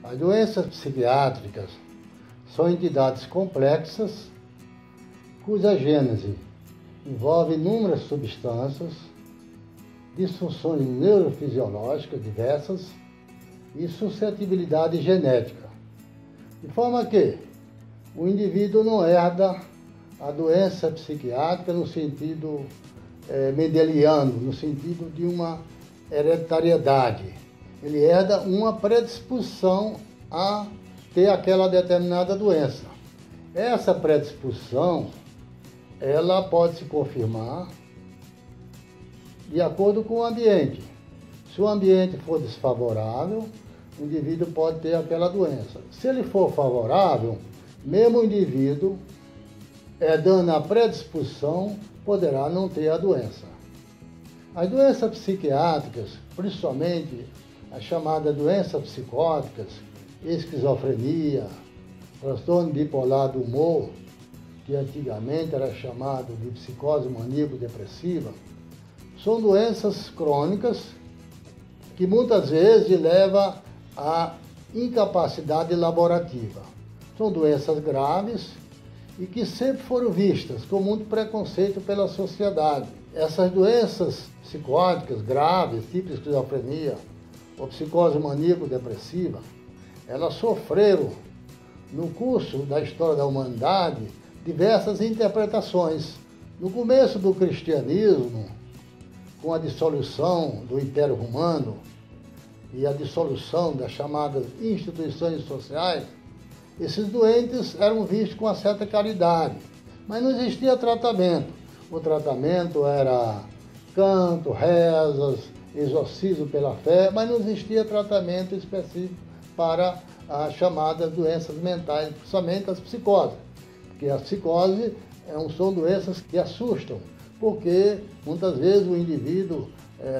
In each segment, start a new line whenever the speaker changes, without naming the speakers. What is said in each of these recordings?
As doenças psiquiátricas são entidades complexas cuja gênese envolve inúmeras substâncias, disfunções neurofisiológicas diversas e suscetibilidade genética, de forma que o indivíduo não herda a doença psiquiátrica no sentido mendeliano, no sentido de uma hereditariedade. Ele herda uma predisposição a ter aquela determinada doença. Essa predisposição, ela pode se confirmar de acordo com o ambiente. Se o ambiente for desfavorável, o indivíduo pode ter aquela doença. Se ele for favorável, mesmo o indivíduo, herdando a predisposição, poderá não ter a doença. As doenças psiquiátricas, principalmente as chamadas doenças psicóticas, esquizofrenia, transtorno bipolar do humor, que antigamente era chamado de psicose maníaco-depressiva, são doenças crônicas que muitas vezes levam à incapacidade laborativa. São doenças graves e que sempre foram vistas com muito preconceito pela sociedade. Essas doenças psicóticas graves, tipo esquizofrenia ou psicose maníaco-depressiva, elas sofreram, no curso da história da humanidade, diversas interpretações. No começo do cristianismo, com a dissolução do Império Romano e a dissolução das chamadas instituições sociais, esses doentes eram vistos com uma certa caridade, mas não existia tratamento. O tratamento era canto, rezas, exorcismo pela fé, mas não existia tratamento específico para as chamadas doenças mentais, principalmente as psicoses, porque as psicoses são doenças que assustam, porque muitas vezes o indivíduo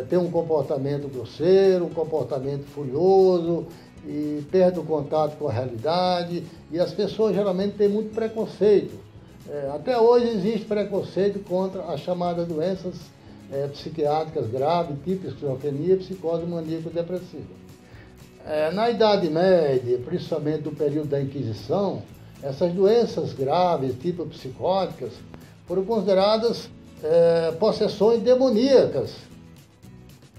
tem um comportamento grosseiro, um comportamento furioso, e perde o contato com a realidade, e as pessoas geralmente têm muito preconceito. Até hoje existe preconceito contra as chamadas doenças psiquiátricas graves, tipo esquizofrenia e psicose maníaco-depressiva. Na Idade Média, principalmente no período da Inquisição, essas doenças graves, tipo psicóticas, foram consideradas possessões demoníacas.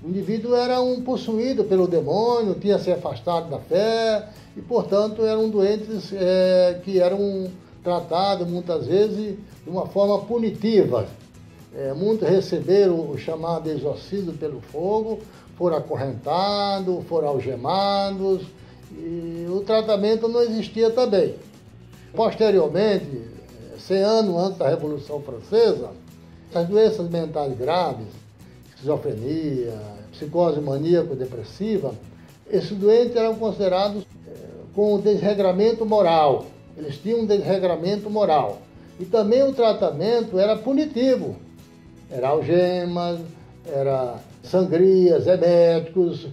O indivíduo era um possuído pelo demônio, tinha se afastado da fé e, portanto, eram doentes que eram tratados muitas vezes de uma forma punitiva. Muitos receberam o chamado exorcismo pelo fogo, foram acorrentados, foram algemados e o tratamento não existia também. Posteriormente, 100 anos antes da Revolução Francesa, as doenças mentais graves, esquizofrenia, psicose maníaco-depressiva, esses doentes eram considerados com desregramento moral. Eles tinham um desregramento moral. E também o tratamento era punitivo. Era algemas, era sangrias, eméticos,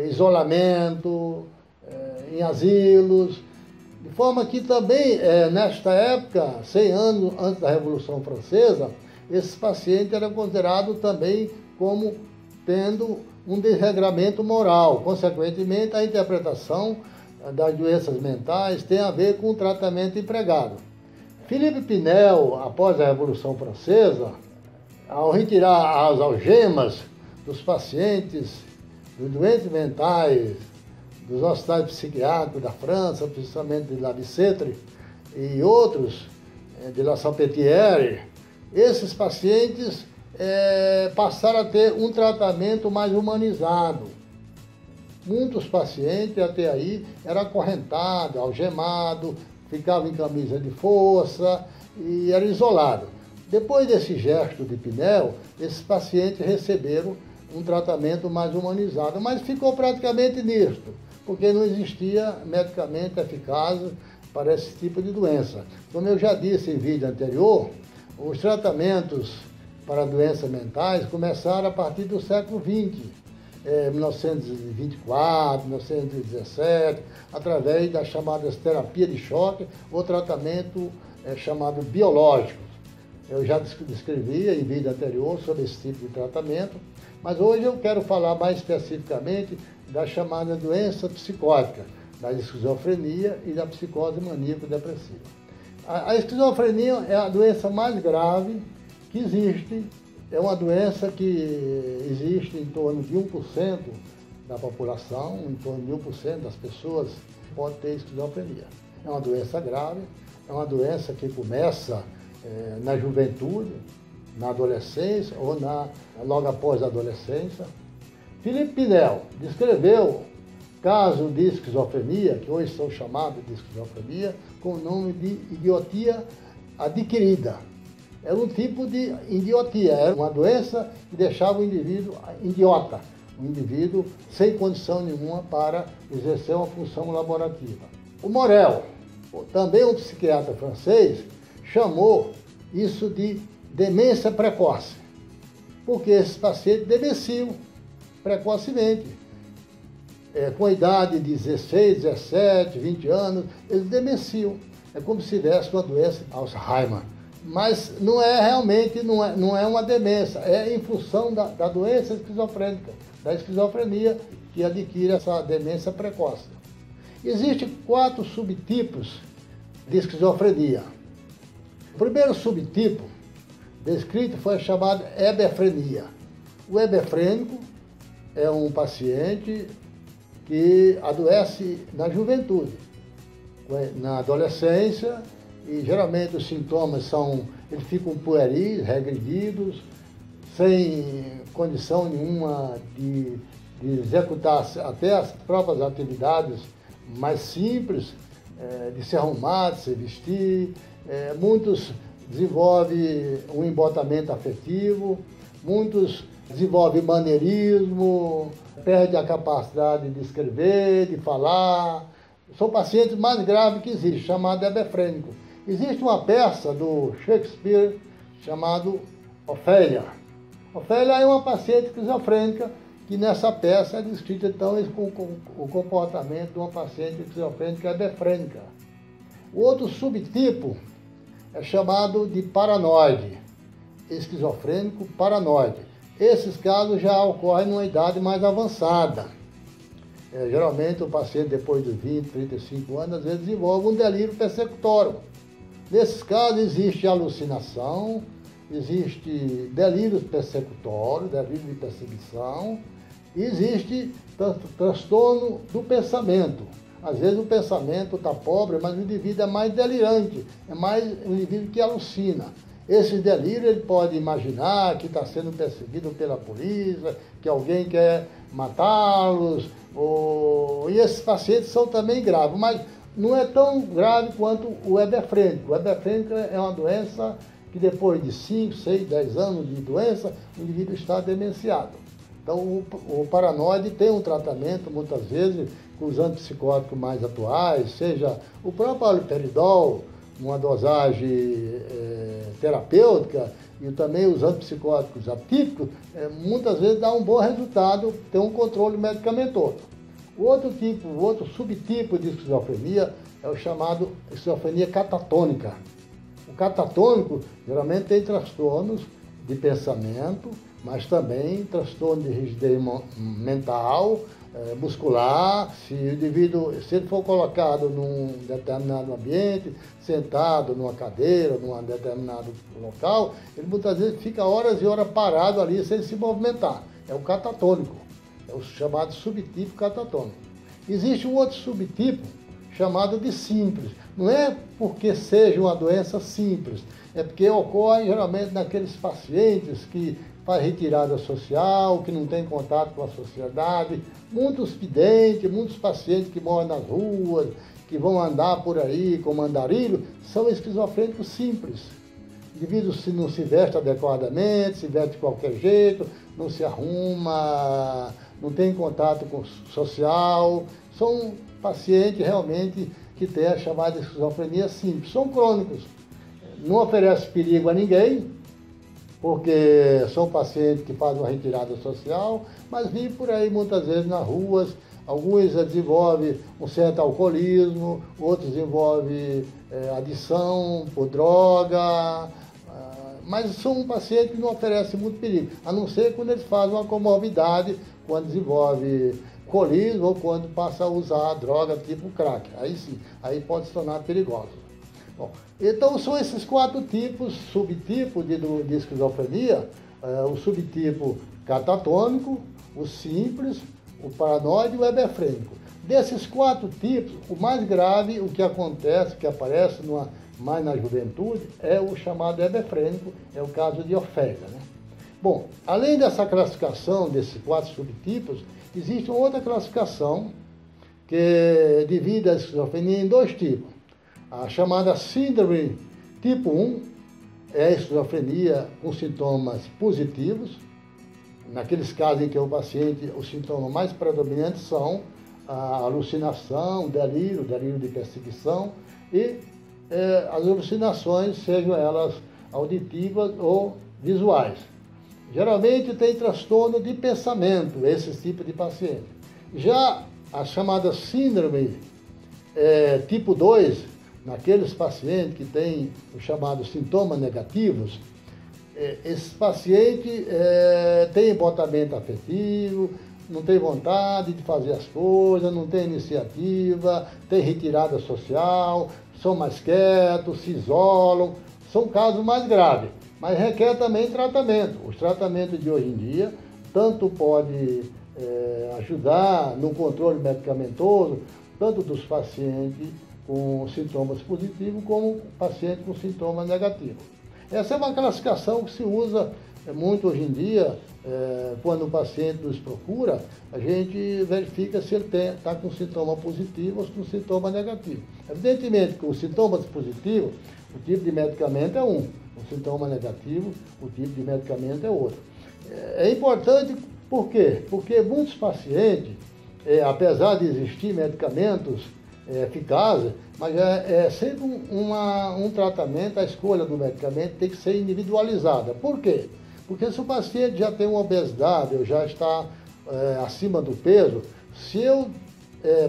isolamento, em asilos. De forma que também, nesta época, 100 anos antes da Revolução Francesa, esses pacientes eram considerados também como tendo um desregramento moral. Consequentemente, a interpretação das doenças mentais tem a ver com o tratamento empregado. Philippe Pinel, após a Revolução Francesa, ao retirar as algemas dos pacientes, dos doentes mentais, dos hospitais psiquiátricos da França, principalmente de La Bicêtre e outros, de La Salpêtrière, esses pacientes passaram a ter um tratamento mais humanizado. Muitos pacientes até aí eram acorrentados, algemados, ficavam em camisa de força e eram isolados. Depois desse gesto de Pinel, esses pacientes receberam um tratamento mais humanizado, mas ficou praticamente nisto, porque não existia medicamento eficaz para esse tipo de doença. Como eu já disse em vídeo anterior, os tratamentos para doenças mentais começaram a partir do século XX, 1924, 1917, através das chamadas terapias de choque ou tratamento chamado biológico. Eu já descrevia em vídeo anterior sobre esse tipo de tratamento, mas hoje eu quero falar mais especificamente da chamada doença psicótica, da esquizofrenia e da psicose maníaco-depressiva. A esquizofrenia é a doença mais grave que existe, é uma doença que existe em torno de 1% da população, em torno de 1% das pessoas pode ter esquizofrenia. É uma doença grave, é uma doença que começa na juventude, na adolescência ou logo após a adolescência. Felipe Pinel descreveu caso de esquizofrenia, que hoje são chamados de esquizofrenia, com o nome de idiotia adquirida. Era um tipo de idiotia, era uma doença que deixava o indivíduo idiota, um indivíduo sem condição nenhuma para exercer uma função laborativa. O Morel, também um psiquiatra francês, chamou isso de demência precoce, porque esses pacientes demenciam precocemente. Com a idade de 16, 17, 20 anos, eles demenciam. É como se tivesse uma doença de Alzheimer. Mas não é realmente, não é uma demência, é em função da doença esquizofrênica, da esquizofrenia, que adquire essa demência precoce. Existem 4 subtipos de esquizofrenia. O primeiro subtipo descrito foi chamado hebefrenia. O hebefrênico é um paciente que adoece na juventude, na adolescência, e geralmente os sintomas eles ficam pueris, regredidos, sem condição nenhuma de executar até as próprias atividades mais simples, de se arrumar, de se vestir. Muitos desenvolvem um embotamento afetivo, muitos desenvolvem maneirismo, perde a capacidade de escrever, de falar. São pacientes mais graves que existem, chamado hebefrênico. Existe uma peça do Shakespeare chamada Ofélia. Ofélia é uma paciente esquizofrênica que nessa peça é descrita então o comportamento de uma paciente esquizofrênica hebefrênica. O outro subtipo é chamado de paranoide, esquizofrênico paranoide. Esses casos já ocorrem numa idade mais avançada. Geralmente o paciente depois de 20, 35 anos, às vezes desenvolve um delírio persecutório. Nesses casos existe alucinação, existe delírio persecutório, delírio de perseguição, e existe transtorno do pensamento. Às vezes o pensamento está pobre, mas o indivíduo é mais delirante, é mais um indivíduo que alucina. Esse delírio ele pode imaginar que está sendo perseguido pela polícia, que alguém quer matá-los, e esses pacientes são também graves, mas não é tão grave quanto o hebefrênico. O hebefrênico é uma doença que depois de 5, 6, 10 anos de doença, o indivíduo está demenciado. Então o paranoide tem um tratamento, muitas vezes, com os antipsicóticos mais atuais, seja o próprio haloperidol, uma dosagem terapêutica, e também os antipsicóticos atípicos, muitas vezes dá um bom resultado, tem um controle medicamentoso. O outro subtipo de esquizofrenia é o chamado esquizofrenia catatônica. O catatônico geralmente tem transtornos de pensamento, mas também transtorno de rigidez mental, muscular. Se o indivíduo, se ele for colocado num determinado ambiente, sentado numa cadeira, num determinado local, ele muitas vezes fica horas e horas parado ali sem se movimentar. É o catatônico, é o chamado subtipo catatônico. Existe um outro subtipo chamado de simples. Não é porque seja uma doença simples, é porque ocorre geralmente naqueles pacientes que faz retirada social, que não tem contato com a sociedade, muitos videntes, muitos pacientes que moram nas ruas, que vão andar por aí como andarilho, são esquizofrênicos simples. O indivíduo não se veste adequadamente, se veste de qualquer jeito, não se arruma, não tem contato com o social. São pacientes realmente que têm a chamada esquizofrenia simples. São crônicos, não oferecem perigo a ninguém, porque são pacientes que fazem uma retirada social, mas vivem por aí muitas vezes nas ruas. Alguns desenvolvem um certo alcoolismo, outros desenvolvem adição por droga, mas são pacientes que não oferecem muito perigo, a não ser quando eles fazem uma comorbidade, quando desenvolve alcoolismo ou quando passa a usar droga tipo crack. Aí sim, aí pode se tornar perigoso. Bom, então são esses 4 tipos, subtipos de esquizofrenia, o subtipo catatônico, o simples, o paranoide e o hebefrênico. Desses 4 tipos, o mais grave, o que acontece, que aparece mais na juventude, é o chamado hebefrênico, é o caso de Ofélia, né? Bom, além dessa classificação desses 4 subtipos, existe uma outra classificação que divide a esquizofrenia em 2 tipos. A chamada síndrome tipo 1 é a esquizofrenia com sintomas positivos. Naqueles casos em que o paciente, os sintomas mais predominantes são a alucinação, delírio de perseguição e as alucinações, sejam elas auditivas ou visuais. Geralmente tem transtorno de pensamento, esse tipo de paciente. Já a chamada síndrome tipo 2, naqueles pacientes que têm os chamados sintomas negativos, esse paciente tem embotamento afetivo, não tem vontade de fazer as coisas, não tem iniciativa, tem retirada social, são mais quietos, se isolam, são casos mais graves, mas requer também tratamento. Os tratamentos de hoje em dia tanto pode ajudar no controle medicamentoso, tanto dos pacientes com sintomas positivos como pacientes com sintomas negativos. Essa é uma classificação que se usa muito hoje em dia. Quando o paciente nos procura, a gente verifica se ele está com sintoma positivo ou com sintoma negativo. Evidentemente, com os sintomas positivos, o tipo de medicamento é um, o sintoma negativo, o tipo de medicamento é outro. É importante, por quê? Porque muitos pacientes, apesar de existir medicamentos eficazes, mas é sempre um tratamento, a escolha do medicamento tem que ser individualizada. Por quê? Porque se o paciente já tem uma obesidade ou já está acima do peso, se eu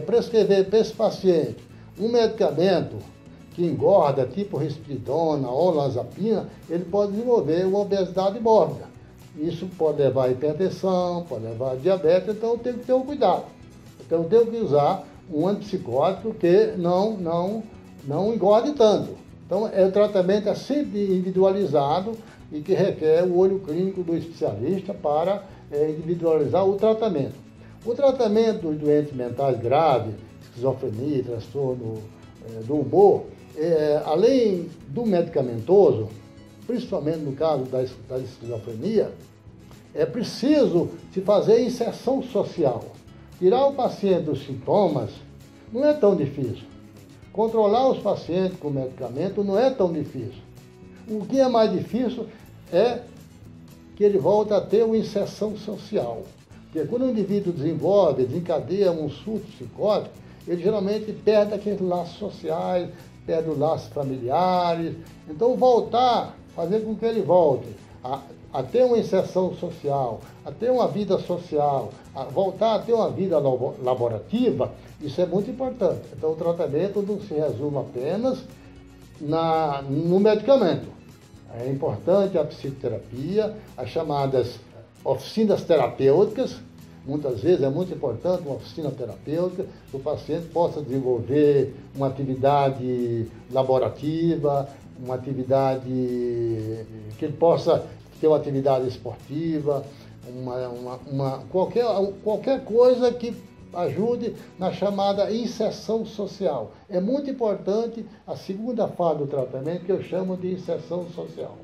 prescrever para esse paciente um medicamento que engorda, tipo risperidona ou olanzapina, ele pode desenvolver uma obesidade mórbida. Isso pode levar a hipertensão, pode levar a diabetes, então eu tenho que ter um cuidado. Então eu tenho que usar um antipsicótico que não engorde tanto. Então o tratamento é sempre individualizado e que requer o olho clínico do especialista para individualizar o tratamento. O tratamento dos doentes mentais graves, esquizofrenia, transtorno do humor, além do medicamentoso, principalmente no caso da esquizofrenia, é preciso se fazer inserção social. Tirar o paciente dos sintomas não é tão difícil. Controlar os pacientes com medicamento não é tão difícil. O que é mais difícil é que ele volte a ter uma inserção social. Porque quando o indivíduo desencadeia um surto psicótico, ele geralmente perde aqueles laços sociais, perde os laços familiares. Então voltar, fazer com que ele volte a ter uma inserção social, a ter uma vida social, a voltar a ter uma vida laborativa, isso é muito importante. Então o tratamento não se resume apenas no medicamento. É importante a psicoterapia, as chamadas oficinas terapêuticas. Muitas vezes é muito importante uma oficina terapêutica, que o paciente possa desenvolver uma atividade laborativa, uma atividade que ele possa ter uma atividade esportiva, qualquer coisa que ajude na chamada inserção social. É muito importante a segunda fase do tratamento, que eu chamo de inserção social.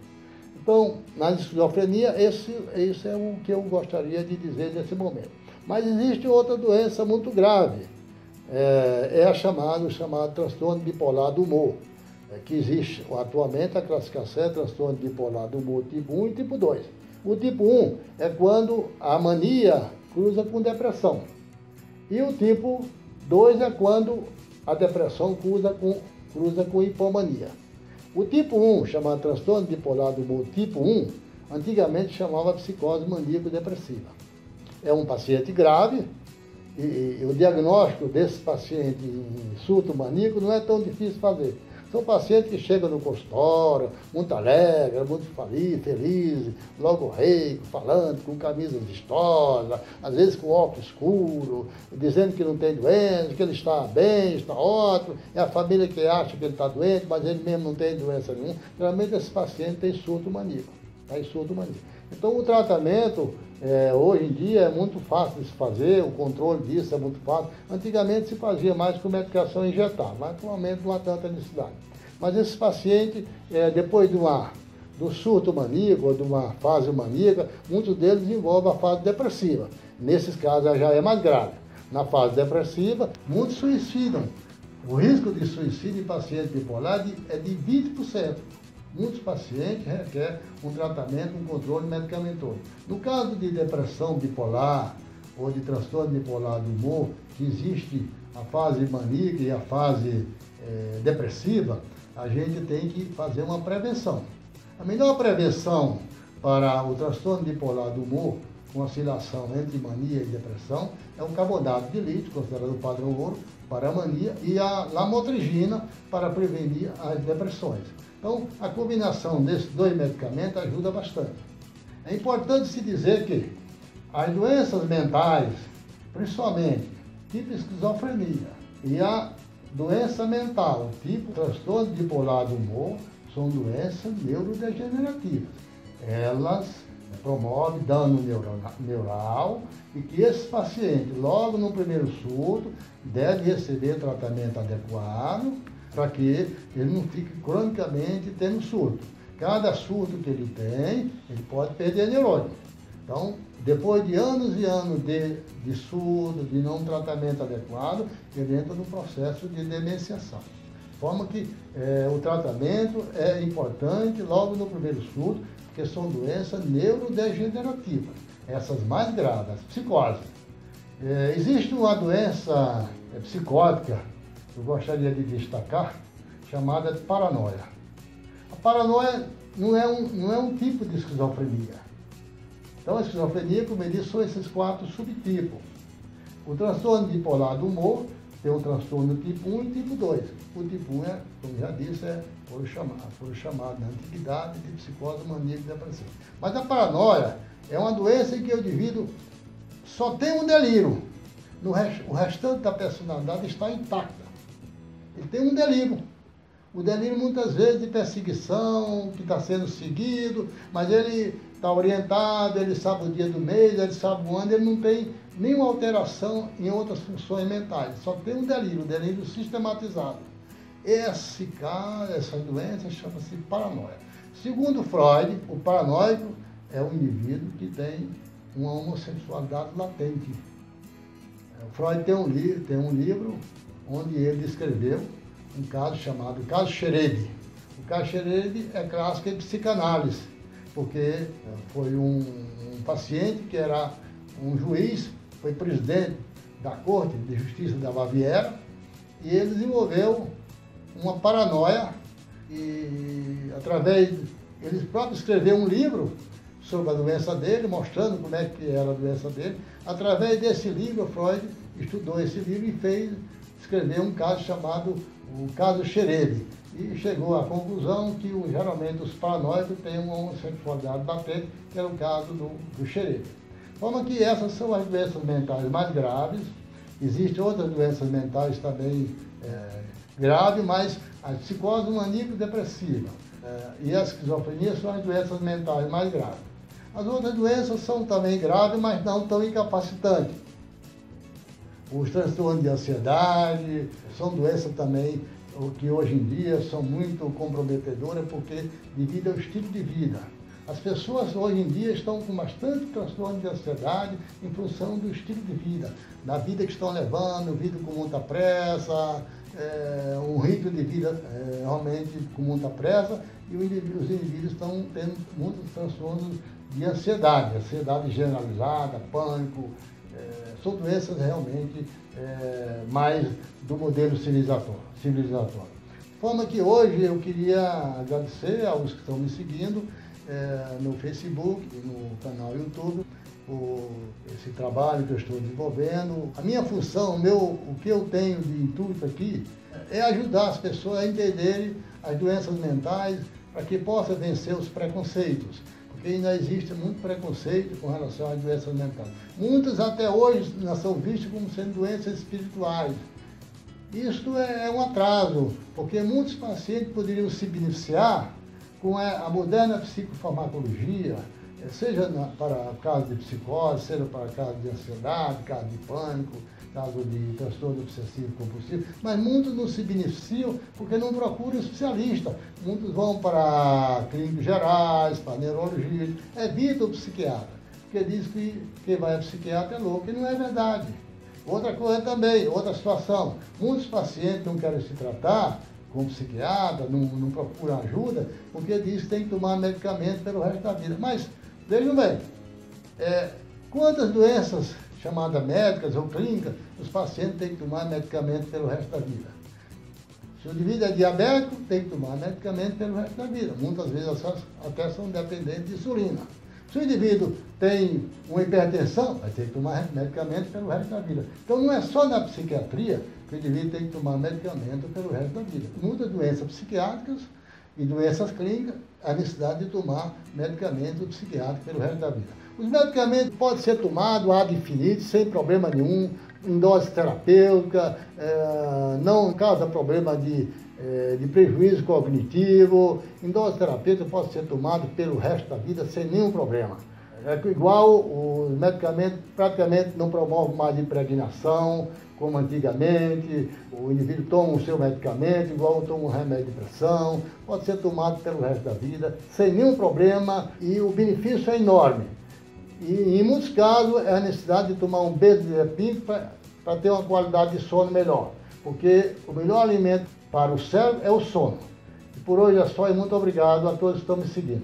Então, na esquizofrenia, esse é o que eu gostaria de dizer nesse momento. Mas existe outra doença muito grave, o chamado transtorno bipolar do humor, que existe atualmente a classificação é transtorno bipolar do humor tipo 1 e tipo 2. O tipo 1 é quando a mania cruza com depressão. E o tipo 2 é quando a depressão cruza com hipomania. O tipo 1, chamado transtorno bipolar do humor tipo 1, antigamente chamava psicose maníaco-depressiva. É um paciente grave e o diagnóstico desse paciente em surto maníaco não é tão difícil fazer. São pacientes que chegam no consultório, muito alegres, muito felizes, logo rico, falando, com camisa vistosa, às vezes com óculos escuro, dizendo que não tem doença, que ele está bem, está ótimo, é a família que acha que ele está doente, mas ele mesmo não tem doença nenhuma. Geralmente esse paciente tem surto maníaco. Então o tratamento, hoje em dia, é muito fácil de se fazer, o controle disso é muito fácil. Antigamente se fazia mais com medicação injetável, mas atualmente não há tanta necessidade. Mas esse paciente, depois do surto maníaco, ou de uma fase maníaca, muitos deles desenvolvem a fase depressiva. Nesses casos já é mais grave. Na fase depressiva, muitos suicidam. O risco de suicídio em paciente bipolar é de 20%. Muitos pacientes requerem um tratamento, um controle medicamentoso. No caso de depressão bipolar ou de transtorno bipolar do humor, que existe a fase maníaca e a fase depressiva, a gente tem que fazer uma prevenção. A melhor prevenção para o transtorno bipolar do humor, com oscilação entre mania e depressão, é o carbonato de lítio, considerado padrão ouro, para a mania, e a lamotrigina, para prevenir as depressões. Então, a combinação desses dois medicamentos ajuda bastante. É importante se dizer que as doenças mentais, principalmente tipo esquizofrenia, e a doença mental, tipo transtorno bipolar do humor, são doenças neurodegenerativas. Elas promovem dano neural e que esse paciente, logo no primeiro surto, deve receber tratamento adequado para que ele não fique cronicamente tendo surto. Cada surto que ele tem, ele pode perder neurônio. Então, depois de anos e anos de surto, de não tratamento adequado, ele entra no processo de demenciação. De forma que o tratamento é importante logo no primeiro surto, porque são doenças neurodegenerativas, essas mais graves, as psicoses. Existe uma doença psicótica, eu gostaria de destacar, chamada paranoia. A paranoia não é um tipo de esquizofrenia. Então, a esquizofrenia, como eu disse, são esses 4 subtipos. O transtorno bipolar do humor tem o transtorno tipo 1 e tipo 2. O tipo 1, como já disse, foi chamado na antiguidade de psicose maníaca depressiva. Mas a paranoia é uma doença em que o indivíduo só tem um delírio. O restante da personalidade está intacta. Ele tem um delírio. O delírio muitas vezes de perseguição, que está sendo seguido, mas ele está orientado, ele sabe o dia do mês, ele sabe o ano, ele não tem nenhuma alteração em outras funções mentais, só tem um delírio sistematizado. Essa doença chama-se paranoia. Segundo Freud, o paranoico é um indivíduo que tem uma homossexualidade latente. O Freud tem um livro onde ele descreveu um caso chamado caso Xeredi. O caso Xeredi é clássico em psicanálise, porque foi um paciente que era um juiz, foi presidente da Corte de Justiça da Baviera, e ele desenvolveu uma paranoia e, ele próprio escreveu um livro sobre a doença dele, mostrando como é que era a doença dele. Através desse livro, Freud estudou esse livro e escreveu um caso chamado o caso Xeredi. E chegou à conclusão que geralmente os paranoicos têm uma homossexualidade latente, que era o caso do Xeredi. De forma que essas são as doenças mentais mais graves. Existem outras doenças mentais também graves, mas a psicose maníaco-depressiva e a esquizofrenia são as doenças mentais mais graves. As outras doenças são também graves, mas não tão incapacitantes. Os transtornos de ansiedade são doenças também que hoje em dia são muito comprometedoras, porque devido ao estilo de vida. As pessoas hoje em dia estão com bastante transtorno de ansiedade em função do estilo de vida, da vida que estão levando, vida com muita pressa, um ritmo de vida realmente com muita pressa, e os indivíduos estão tendo muitos transtornos de ansiedade generalizada, pânico, são doenças realmente mais do modelo civilizatório. De forma que hoje eu queria agradecer aos que estão me seguindo no Facebook, no canal YouTube, por esse trabalho que eu estou desenvolvendo. A minha função, o que eu tenho de intuito aqui é ajudar as pessoas a entenderem as doenças mentais para que possam vencer os preconceitos. Porque ainda existe muito preconceito com relação às doenças mentais. Muitas até hoje são vistas como sendo doenças espirituais. Isso é um atraso, porque muitos pacientes poderiam se beneficiar com a moderna psicofarmacologia, seja para caso de psicose, seja para caso de ansiedade, caso de pânico, caso de transtorno obsessivo compulsivo, mas muitos não se beneficiam porque não procuram especialista. Muitos vão para clínicos gerais, para neurologia, evita o psiquiatra, porque diz que quem vai ao psiquiatra é louco, e não é verdade. Outra coisa também, outra situação, muitos pacientes não querem se tratar com psiquiatra, não procuram ajuda, porque diz que tem que tomar medicamento pelo resto da vida. Mas, vejam bem, quantas doenças chamadas médicas ou clínicas, os pacientes têm que tomar medicamento pelo resto da vida? Se o indivíduo é diabético, tem que tomar medicamento pelo resto da vida. Muitas vezes até são dependentes de insulina. Se o indivíduo tem uma hipertensão, vai ter que tomar medicamento pelo resto da vida. Então não é só na psiquiatria que o indivíduo tem que tomar medicamento pelo resto da vida. Muitas doenças psiquiátricas e doenças clínicas, a necessidade de tomar medicamento psiquiátrico pelo resto da vida. Os medicamentos podem ser tomados ad infinitum, sem problema nenhum, em dose terapêutica, não causa problema de prejuízo cognitivo. Em dose terapêutica pode ser tomado pelo resto da vida sem nenhum problema. Igual os medicamentos praticamente não promovem mais impregnação, como antigamente. O indivíduo toma o seu medicamento, igual toma um remédio de pressão, pode ser tomado pelo resto da vida, sem nenhum problema, e o benefício é enorme. E em muitos casos é a necessidade de tomar um benzodiazepínico para ter uma qualidade de sono melhor, porque o melhor alimento para o cérebro é o sono. E por hoje é só, e muito obrigado a todos que estão me seguindo.